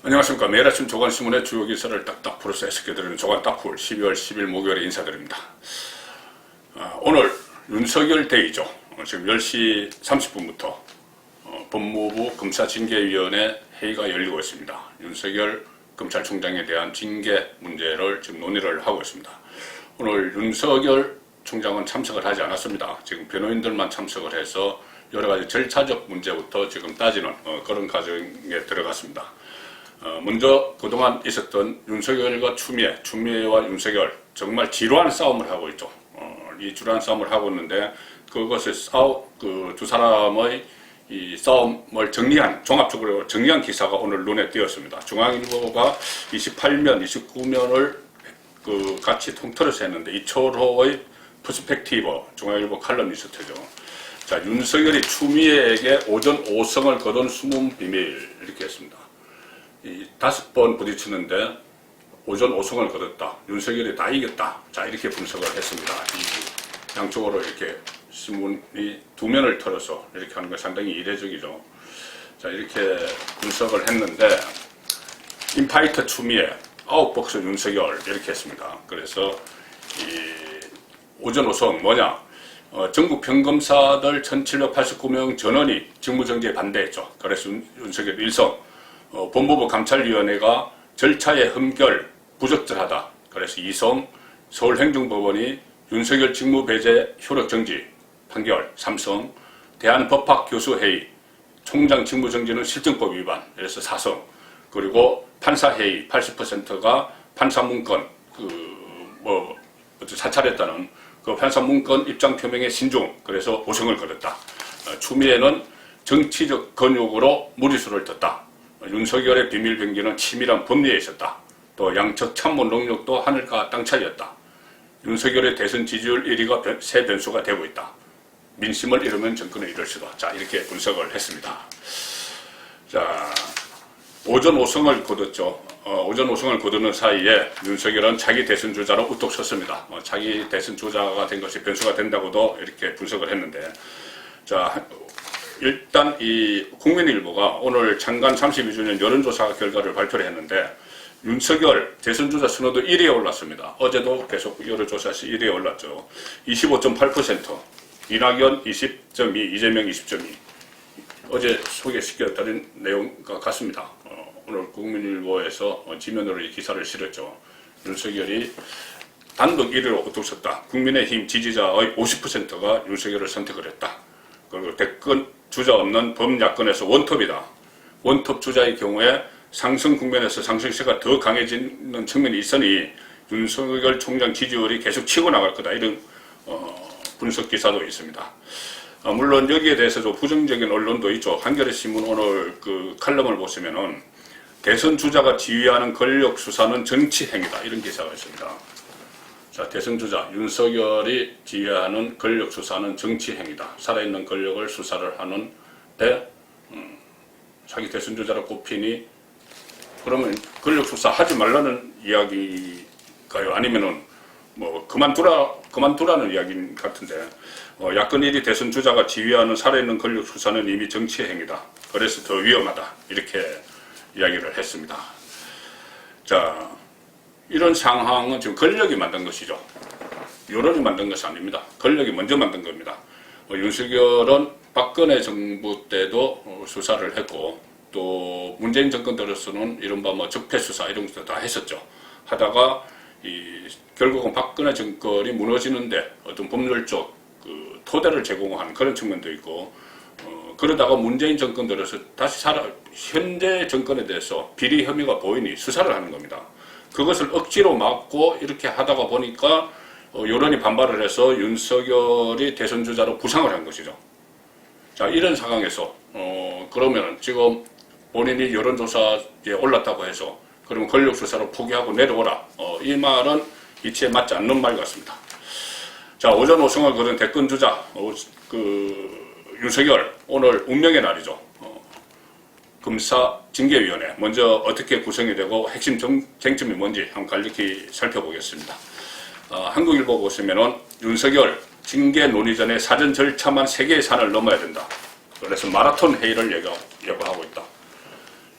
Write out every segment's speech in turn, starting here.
안녕하십니까. 매일 아침 조간신문의 주요 기사를 딱딱 풀어서 해석해드리는 조간딱풀 12월 10일 목요일에 인사드립니다. 오늘 윤석열 데이죠. 지금 10시 30분부터 법무부 검사징계위원회 회의가 열리고 있습니다. 윤석열 검찰총장에 대한 징계 문제를 지금 논의를 하고 있습니다. 오늘 윤석열 총장은 참석을 하지 않았습니다. 지금 변호인들만 참석을 해서 여러가지 절차적 문제부터 지금 따지는 그런 과정에 들어갔습니다. 먼저 그동안 있었던 윤석열과 추미애와 윤석열 정말 지루한 싸움을 하고 있죠. 이 지루한 싸움을 하고 있는데 그것을 두 사람의 이 싸움을 종합적으로 정리한 기사가 오늘 눈에 띄었습니다. 중앙일보가 28면, 29면을 같이 통틀어서 했는데 이철호의 퍼스펙티브 중앙일보 칼럼니스트죠. 자, 윤석열이 추미애에게 오전 5성을 거둔 숨은 비밀 이렇게 했습니다. 5번 부딪히는데 오전 5성을 거뒀다. 윤석열이 다 이겼다. 자, 이렇게 분석을 했습니다. 양쪽으로 이렇게 신문이 두 면을 털어서 이렇게 하는 게 상당히 이례적이죠. 자, 이렇게 분석을 했는데 인파이터 추미애, 아웃복스 윤석열 이렇게 했습니다. 그래서 오전 5성 뭐냐? 전국 평검사들 1789명 전원이 직무정지에 반대했죠. 그래서 윤석열 1성, 법무부 감찰위원회가 절차의 흠결, 부적절하다. 그래서 2성, 서울행정법원이 윤석열 직무배제 효력정지 판결 3성, 대한법학교수회의, 총장 직무정지는 실정법 위반. 그래서 4성, 그리고 판사회의 80%가 판사문건, 사찰했다는 그 판사문건 입장표명의 신중. 그래서 5성을 거뒀다. 추미애는 정치적 권욕으로 무리수를 뒀다. 윤석열의 비밀병기는 치밀한 법리에 있었다. 또 양측 참모 능력도 하늘과 땅 차이였다. 윤석열의 대선 지지율 1위가 새 변수가 되고 있다. 민심을 잃으면 정권을 잃을 수도. 자, 이렇게 분석을 했습니다. 자, 오전 5성을 거뒀죠. 오전 5성을 거두는 사이에 윤석열은 차기 대선 주자로 우뚝 섰습니다. 차기 대선 주자가 된 것이 변수가 된다고도 이렇게 분석을 했는데, 자, 일단 이 국민일보가 오늘 창간 32주년 여론조사 결과를 발표를 했는데 윤석열 대선주자 선호도 1위에 올랐습니다. 어제도 계속 여론조사에서 1위에 올랐죠. 25.8%, 이낙연 20.2, 이재명 20.2. 어제 소개시켜드린 내용과 같습니다. 오늘 국민일보에서 지면으로 이 기사를 실었죠. 윤석열이 단독 1위로 우뚝 섰다. 국민의힘 지지자의 50%가 윤석열을 선택을 했다. 그리고 대권 주자 없는 범야권에서 원톱이다. 원톱 주자의 경우에 상승 국면에서 상승세가 더 강해지는 측면이 있으니 윤석열 총장 지지율이 계속 치고 나갈 거다. 이런 분석 기사도 있습니다. 물론 여기에 대해서도 부정적인 언론도 있죠. 한겨레 신문 오늘 그 칼럼을 보시면은 대선 주자가 지휘하는 권력 수사는 정치 행위다. 이런 기사가 있습니다. 자, 대선 주자 윤석열이 지휘하는 권력 수사는 정치 행위다. 살아있는 권력을 수사를 하는데 자기 대선 주자로 꼽히니 그러면 권력 수사 하지 말라는 이야기가요? 아니면은 뭐 그만두라는 이야기 같은데 야권 1위 대선 주자가 지휘하는 살아있는 권력 수사는 이미 정치 행위다. 그래서 더 위험하다. 이렇게 이야기를 했습니다. 자, 이런 상황은 지금 권력이 만든 것이죠. 여론이 만든 것이 아닙니다. 권력이 먼저 만든 겁니다. 윤석열은 박근혜 정부 때도 수사를 했고 또 문재인 정권 들어서는 이른바 적폐수사 이런 것도 다 했었죠. 하다가 결국은 박근혜 정권이 무너지는데 어떤 법률적 토대를 제공하는 그런 측면도 있고 그러다가 문재인 정권 들어서 다시 현재 정권에 대해서 비리 혐의가 보이니 수사를 하는 겁니다. 그것을 억지로 막고 이렇게 하다가 보니까 여론이 반발을 해서 윤석열이 대선 주자로 부상을 한 것이죠. 자, 이런 상황에서 그러면 지금 본인이 여론조사에 올랐다고 해서 그러면 권력 수사로 포기하고 내려오라. 이 말은 이치에 맞지 않는 말 같습니다. 자, 오전 5성을 거둔 대권 주자 윤석열 오늘 운명의 날이죠. 검사징계위원회 먼저 어떻게 구성이 되고 핵심 쟁점이 뭔지 한번 간략히 살펴보겠습니다. 한국일보 보시면은 윤석열 징계 논의 전에 사전 절차만 3개의 산을 넘어야 된다. 그래서 마라톤 회의를 예고하고 있다.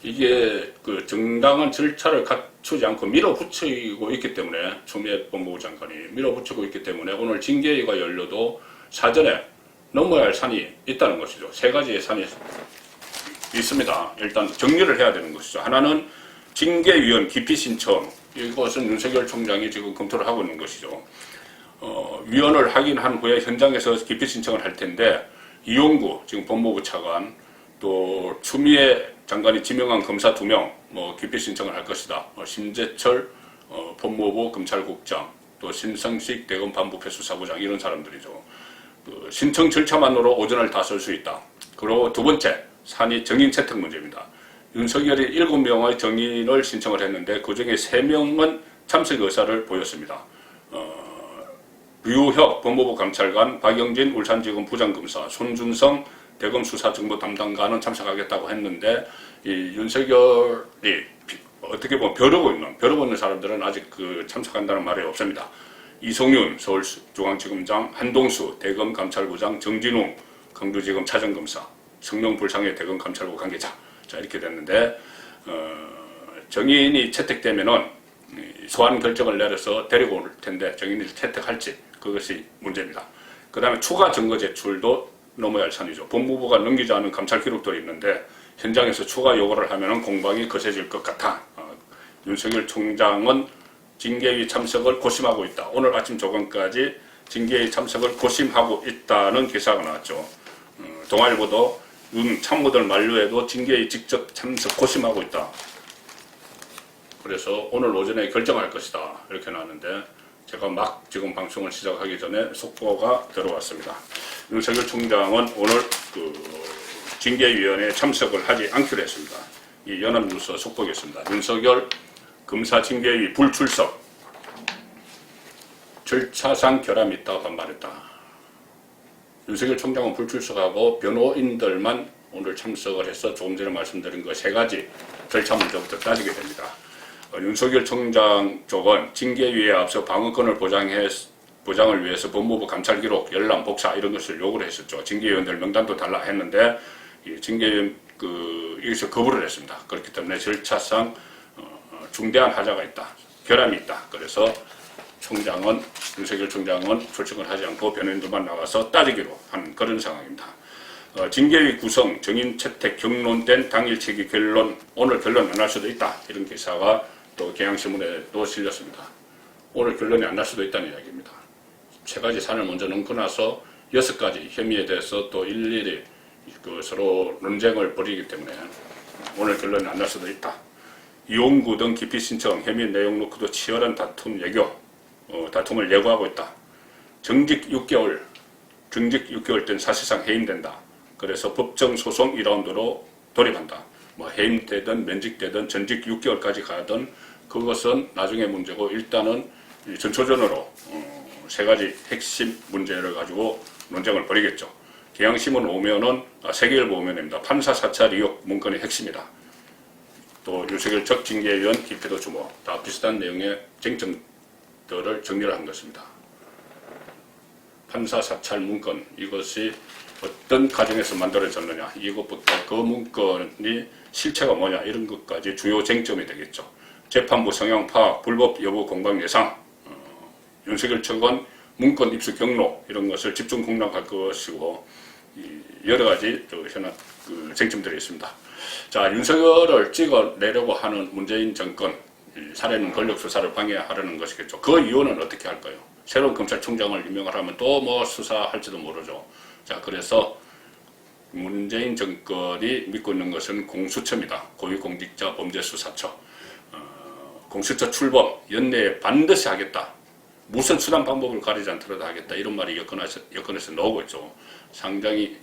이게 그 정당한 절차를 갖추지 않고 밀어붙이고 있기 때문에 추미애 법무부 장관이 밀어붙이고 있기 때문에 오늘 징계위가 열려도 사전에 넘어야 할 산이 있다는 것이죠. 세 가지의 산이 있습니다. 일단 정리를 해야 되는 것이죠. 하나는 징계위원 기피 신청. 이것은 윤석열 총장이 지금 검토를 하고 있는 것이죠. 위원을 확인한 후에 현장에서 기피 신청을 할 텐데 이용구 지금 법무부 차관 또 추미애 장관이 지명한 검사 2명 기피 신청을 할 것이다. 심재철 법무부 검찰국장 또 신성식 대검 반부패 수사부장 이런 사람들이죠. 그 신청 절차만으로 오전을 다 쓸 수 있다. 그리고 두 번째 산이 정인 채택 문제입니다. 윤석열이 7명의 정인을 신청을 했는데 그중에 3명은 참석 의사를 보였습니다. 류혁 법무부 감찰관, 박영진 울산지검 부장검사, 손준성 대검 수사정보 담당관은 참석하겠다고 했는데 이 윤석열이 어떻게 보면 벼르고 있는 사람들은 아직 그 참석한다는 말이 없습니다. 이성윤 서울중앙지검장, 한동수 대검 감찰부장, 정진웅 강주지검 차장검사, 성명불상의 대검 감찰부 관계자. 자, 이렇게 됐는데 정인이 채택되면은 소환 결정을 내려서 데리고 올 텐데 정인이 채택할지 그것이 문제입니다. 그 다음에 추가 증거 제출도 넘어야 할 산이죠. 법무부가 넘기지 않은 감찰 기록들이 있는데 현장에서 추가 요구를 하면은 공방이 거세질 것 같아. 윤석열 총장은 징계위 참석을 고심하고 있다. 오늘 아침 조간까지 징계위 참석을 고심하고 있다는 기사가 나왔죠. 동아일보도 윤 참모들 만류에도 징계위 직접 참석 고심하고 있다. 그래서 오늘 오전에 결정할 것이다. 이렇게 나왔는데 제가 막 지금 방송을 시작하기 전에 속보가 들어왔습니다. 윤석열 총장은 오늘 그 징계위원회에 참석을 하지 않기로 했습니다. 이 연합뉴스 속보겠습니다. 윤석열 검사 징계위 불출석, 절차상 결함이 있다고 반발했다. 윤석열 총장은 불출석하고 변호인들만 오늘 참석을 해서 조금 전에 말씀드린 그 3가지 절차 문제부터 따지게 됩니다. 윤석열 총장 쪽은 징계위에 앞서 방어권을 보장을 위해서 법무부 감찰 기록, 열람, 복사 이런 것을 요구를 했었죠. 징계위원들 명단도 달라 했는데 이 징계위원 여기서 거부를 했습니다. 그렇기 때문에 절차상 중대한 하자가 있다, 결함이 있다. 그래서 윤석열 총장은 출석을 하지 않고 변호인들만 나가서 따지기로 한 그런 상황입니다. 징계위 구성, 정인 채택 경론된 당일치기 결론, 오늘 결론 안 날 수도 있다. 이런 기사가 또 경향신문에도 실렸습니다. 오늘 결론이 안 날 수도 있다는 이야기입니다. 3가지 산을 먼저 넘고 나서 6가지 혐의에 대해서 또 일일이 서로 논쟁을 벌이기 때문에 오늘 결론이 안 날 수도 있다. 이용구 등 기피 신청 혐의 내용 놓고도 치열한 다툼을 예고하고 있다. 정직 6개월 된 사실상 해임된다. 그래서 법정 소송 2라운드로 돌입한다. 해임되든 면직되든 전직 6개월까지 가든 그것은 나중에 문제고 일단은 전초전으로 3가지 핵심 문제를 가지고 논쟁을 벌이겠죠. 경향신문 오면은 세계일보 오면입니다. 판사 사찰 의혹 문건의 핵심이다. 또 윤석열 적 징계위원 기피도 주목. 다 비슷한 내용의 쟁점들을 정리를 한 것입니다. 판사 사찰 문건, 이것이 어떤 과정에서 만들어졌느냐, 이것부터 그 문건이 실체가 뭐냐, 이런 것까지 주요 쟁점이 되겠죠. 재판부 성향 파악, 불법 여부 공방 예상, 윤석열 측은 문건 입수 경로, 이런 것을 집중 공략할 것이고, 여러 가지 현안 쟁점들이 있습니다. 자, 윤석열을 찍어내려고 하는 문재인 정권, 살해는 권력 수사를 방해하려는 것이겠죠. 그 이유는 어떻게 할까요? 새로운 검찰총장을 임명을 하면 또 수사할지도 모르죠. 자, 그래서 문재인 정권이 믿고 있는 것은 공수처입니다. 고위공직자 범죄수사처. 공수처 출범, 연내에 반드시 하겠다. 무슨 수단 방법을 가리지 않더라도 하겠다. 이런 말이 여건에서 나오고 있죠. 상당히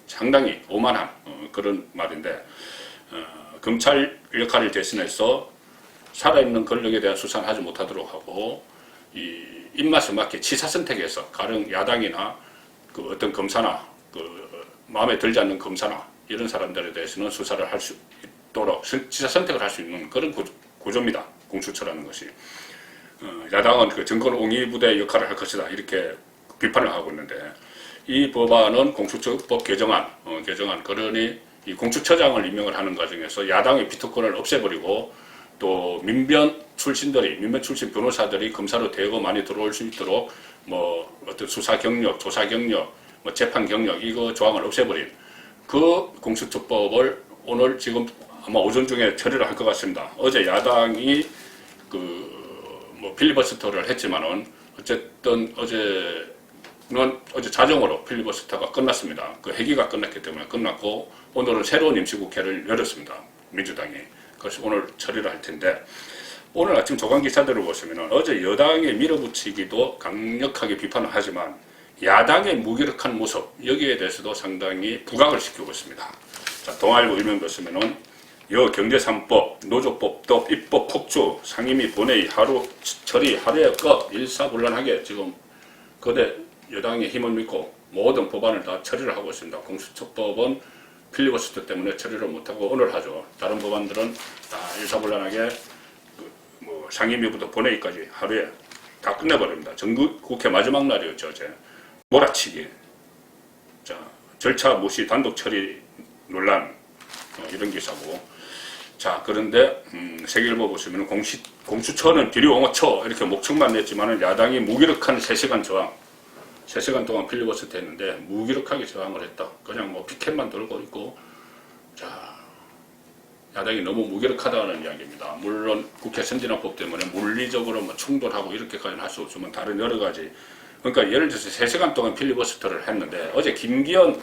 오만한 그런 말인데 검찰 역할을 대신해서 살아있는 권력에 대한 수사는 하지 못하도록 하고 이 입맛에 맞게 치사 선택해서 가령 야당이나 그 어떤 검사나 마음에 들지 않는 검사나 이런 사람들에 대해서는 수사를 할 수 있도록 치사 선택을 할 수 있는 그런 구조입니다. 공수처라는 것이. 야당은 정권 옹이부대 역할을 할 것이다. 이렇게 비판을 하고 있는데 이 법안은 공수처법 개정안, 그러니 이 공수처장을 임명을 하는 과정에서 야당의 비토권을 없애버리고 또 민변 출신 변호사들이 검사로 대거 많이 들어올 수 있도록 뭐 어떤 수사 경력, 조사 경력, 뭐 재판 경력 이거 조항을 없애버린 그 공수처법을 오늘 지금 아마 오전 중에 처리를 할 것 같습니다. 어제 야당이 뭐 필리버스터를 했지만은 어쨌든 어제 자정으로 필리버스터가 끝났습니다. 그 회기가 끝났기 때문에 끝났고 오늘은 새로운 임시국회를 열었습니다. 민주당이. 그래서 오늘 처리를 할 텐데 오늘 아침 조간 기사들을 보시면 어제 여당의 밀어붙이기도 강력하게 비판을 하지만 야당의 무기력한 모습 여기에 대해서도 상당히 부각을 시키고 있습니다. 자, 동아일보 일면 보시면은 여 경제3법, 노조법도 입법 폭주, 상임위 본회의 처리 하루에 끝 일사불란하게 지금 거대 여당의 힘을 믿고 모든 법안을 다 처리를 하고 있습니다. 공수처법은 필리버스터 때문에 처리를 못하고 오늘 하죠. 다른 법안들은 다 일사불란하게 뭐 상임위부터 본회의까지 하루에 다 끝내버립니다. 정국회 마지막 날이었죠. 어제 몰아치기, 자 절차 무시 단독 처리 논란 이런 기사고. 자 그런데 세계일보 보시면 공수처는 비리옹호처 이렇게 목청만 냈지만은 야당이 무기력한 3시간 저항. 3시간 동안 필리버스터 했는데 무기력하게 저항을 했다. 그냥 뭐 피켓만 들고 있고, 자 야당이 너무 무기력하다는 이야기입니다. 물론 국회 선진화법 때문에 물리적으로 뭐 충돌하고 이렇게까지는 할 수 없지만 다른 여러 가지. 그러니까 예를 들어서 3시간 동안 필리버스터를 했는데 어제 김기현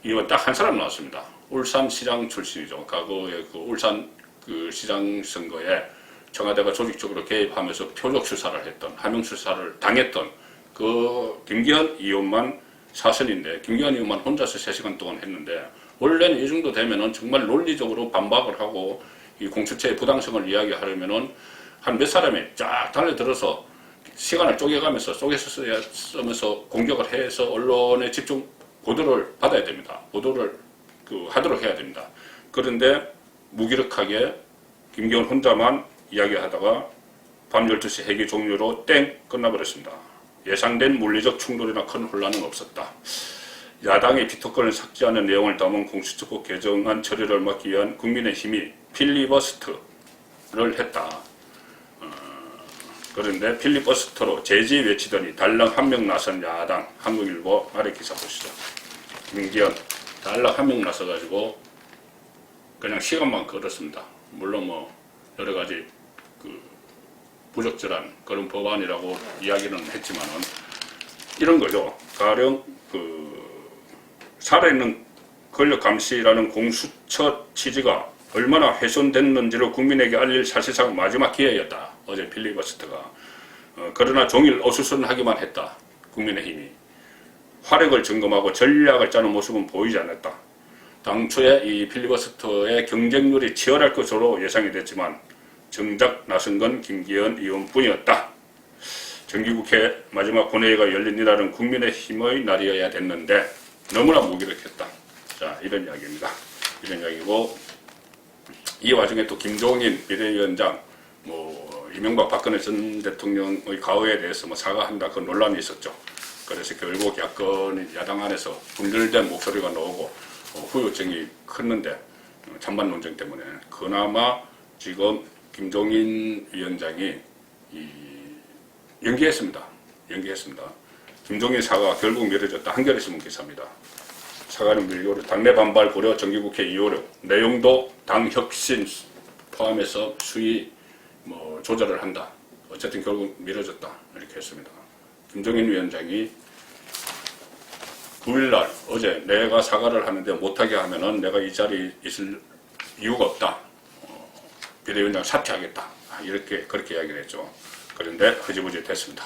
의원 딱 한 사람 나왔습니다. 울산시장 출신이죠. 과거에 그 울산 그 시장 선거에 청와대가 조직적으로 개입하면서 표적 수사를 했던, 하명 수사를 당했던 그 김기현 의원만 사선인데 김기현 의원만 혼자서 3시간 동안 했는데 원래는 이 정도 되면은 정말 논리적으로 반박을 하고 이 공수처의 부당성을 이야기하려면은 한 몇 사람이 쫙 달려들어서 시간을 쪼개가면서 쓰면서 공격을 해서 언론에 집중 보도를 받아야 됩니다. 보도를 하도록 해야 됩니다. 그런데 무기력하게 김기현 혼자만 이야기하다가 밤 12시 회기 종료로 땡 끝나버렸습니다. 예상된 물리적 충돌이나 큰 혼란은 없었다. 야당의 비토권을 삭제하는 내용을 담은 공수처법 개정안 처리를 막기 위한 국민의힘이 필리버스터를 했다. 그런데 필리버스터로 제지 외치더니 달랑 한 명 나선 야당. 한국일보 아래 기사 보시죠. 김기현 달랑 한 명 나서가지고 그냥 시간만 끌었습니다. 물론 뭐 여러 가지 부적절한 그런 법안이라고 이야기는 했지만은 이런 거죠. 가령 살아있는 권력 감시라는 공수처 취지가 얼마나 훼손됐는지를 국민에게 알릴 사실상 마지막 기회였다. 어제 필리버스터가. 그러나 종일 어수선하기만 했다. 국민의힘이. 활약을 점검하고 전략을 짜는 모습은 보이지 않았다. 당초에 이 필리버스터의 경쟁률이 치열할 것으로 예상이 됐지만 정작 나선 건 김기현 의원뿐이었다. 정기국회 마지막 본회의가 열린 이날은 국민의힘의 날이어야 됐는데 너무나 무기력했다. 자, 이런 이야기입니다. 이런 이야기고, 이 와중에 또 김종인 비대위원장 이명박 박근혜 전 대통령의 과거에 대해서 사과한다 그 논란이 있었죠. 그래서 결국 야권 야당 안에서 분열된 목소리가 나오고 후유증이 컸는데 찬반 논쟁 때문에 그나마 지금 김종인 위원장이 연기했습니다. 김종인 사과가 결국 미뤄졌다. 한겨레신문 기사입니다. 사과는 밀고를 당내 반발 고려 정기국회 256 내용도 당 혁신 포함해서 수위 조절을 한다. 어쨌든 결국 미뤄졌다. 이렇게 했습니다. 김종인 위원장이 9일날 어제 내가 사과를 하는데 못하게 하면은 내가 이 자리에 있을 이유가 없다. 비대위원장 사퇴하겠다. 그렇게 이야기를 했죠. 그런데 흐지부지 됐습니다.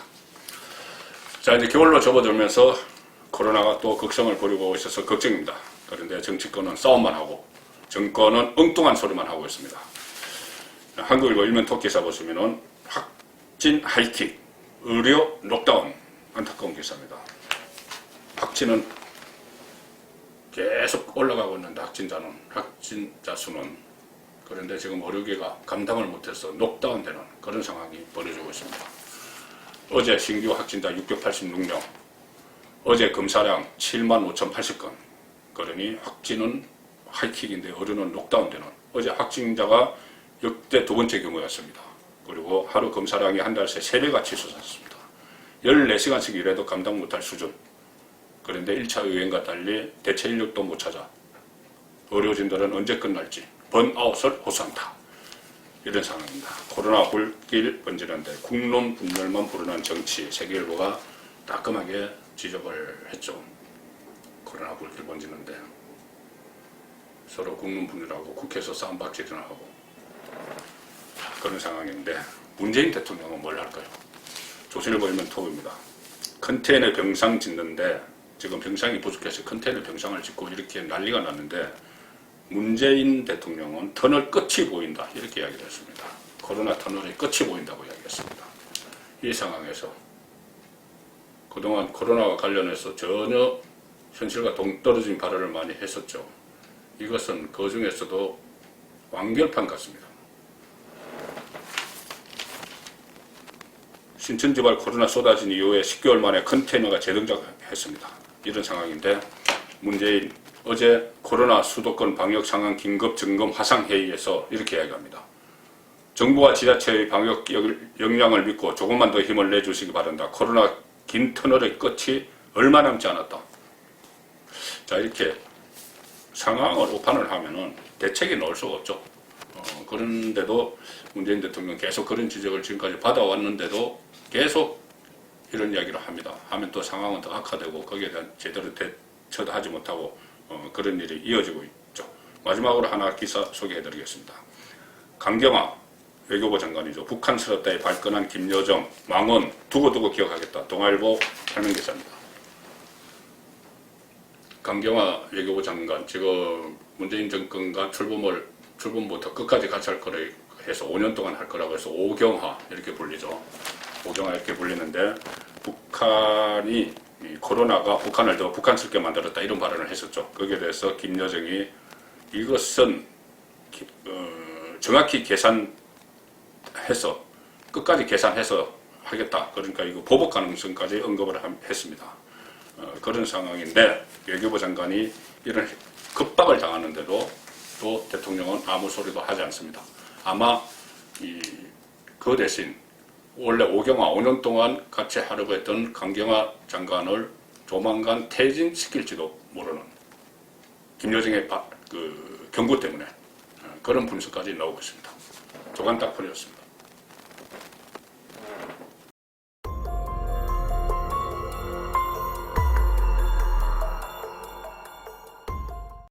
자, 이제 겨울로 접어들면서 코로나가 또 극성을 부리고 있어서 걱정입니다. 그런데 정치권은 싸움만 하고 정권은 엉뚱한 소리만 하고 있습니다. 한국일보 일면 톱기사 보시면은 확진 하이킥, 의료 록다운, 안타까운 기사입니다. 확진은 계속 올라가고 있는데 확진자 수는 그런데 지금 의료계가 감당을 못해서 록다운되는 그런 상황이 벌어지고 있습니다. 어제 신규 확진자 686명, 어제 검사량 75,080건, 그러니 확진은 하이킥인데 어른은 록다운되는 어제 확진자가 역대 두 번째 경우였습니다. 그리고 하루 검사량이 한 달 새 3배가 솟았습니다. 14시간씩 일해도 감당 못할 수준. 그런데 1차 유행과 달리 대체 인력도 못 찾아 의료진들은 언제 끝날지 번아웃을 호소한다. 이런 상황입니다. 코로나 불길 번지는데 국론 분열만 부르는 정치. 세계일보가 따끔하게 지적을 했죠. 코로나 불길 번지는데 서로 국론 분열하고 국회에서 싸움박질이나 하고 그런 상황인데 문재인 대통령은 뭘 할까요? 조선일보 일면톱입니다. 컨테이너 병상 짓는데 지금 병상이 부족해서 컨테이너 병상을 짓고 이렇게 난리가 났는데 문재인 대통령은 터널 끝이 보인다 이렇게 이야기를 했습니다. 코로나 터널의 끝이 보인다고 이야기했습니다. 이 상황에서 그동안 코로나와 관련해서 전혀 현실과 동떨어진 발언을 많이 했었죠. 이것은 그 중에서도 완결판 같습니다. 신천지발 코로나 쏟아진 이후에 10개월 만에 컨테이너가 재등장했습니다. 이런 상황인데 문재인 어제 코로나 수도권 방역 상황 긴급 점검 화상회의에서 이렇게 이야기합니다. 정부와 지자체의 방역 역량을 믿고 조금만 더 힘을 내주시기 바란다. 코로나 긴 터널의 끝이 얼마 남지 않았다. 자, 이렇게 상황을 오판을 하면은 대책이 나올 수가 없죠. 그런데도 문재인 대통령 계속 그런 지적을 지금까지 받아왔는데도 계속 이런 이야기를 합니다. 하면 또 상황은 더 악화되고 거기에 대한 제대로 대처도 하지 못하고 그런 일이 이어지고 있죠. 마지막으로 하나 기사 소개해드리겠습니다. 강경화 외교부 장관이죠. 북한스럽다에 발끈한 김여정, 망언 두고두고 기억하겠다. 동아일보 8면 기사입니다. 강경화 외교부 장관 지금 문재인 정권과 출범부터 끝까지 같이 할 거라 해서 5년 동안 할 거라고 해서 오경화 이렇게 불리죠. 오경화 이렇게 불리는데 북한이 코로나가 북한을 더 북한스럽게 만들었다 이런 발언을 했었죠. 거기에 대해서 김여정이 이것은 정확히 계산해서 끝까지 계산해서 하겠다. 그러니까 이거 보복 가능성까지 언급을 했습니다. 그런 상황인데 외교부 장관이 이런 급박을 당하는데도 또 대통령은 아무 소리도 하지 않습니다. 아마 그 대신 원래 오경화 5년 동안 같이 하려고 했던 강경화 장관을 조만간 퇴진시킬지도 모르는 김여정의 경고 때문에 그런 분석까지 나오고 있습니다. 조간 딱풀이었습니다.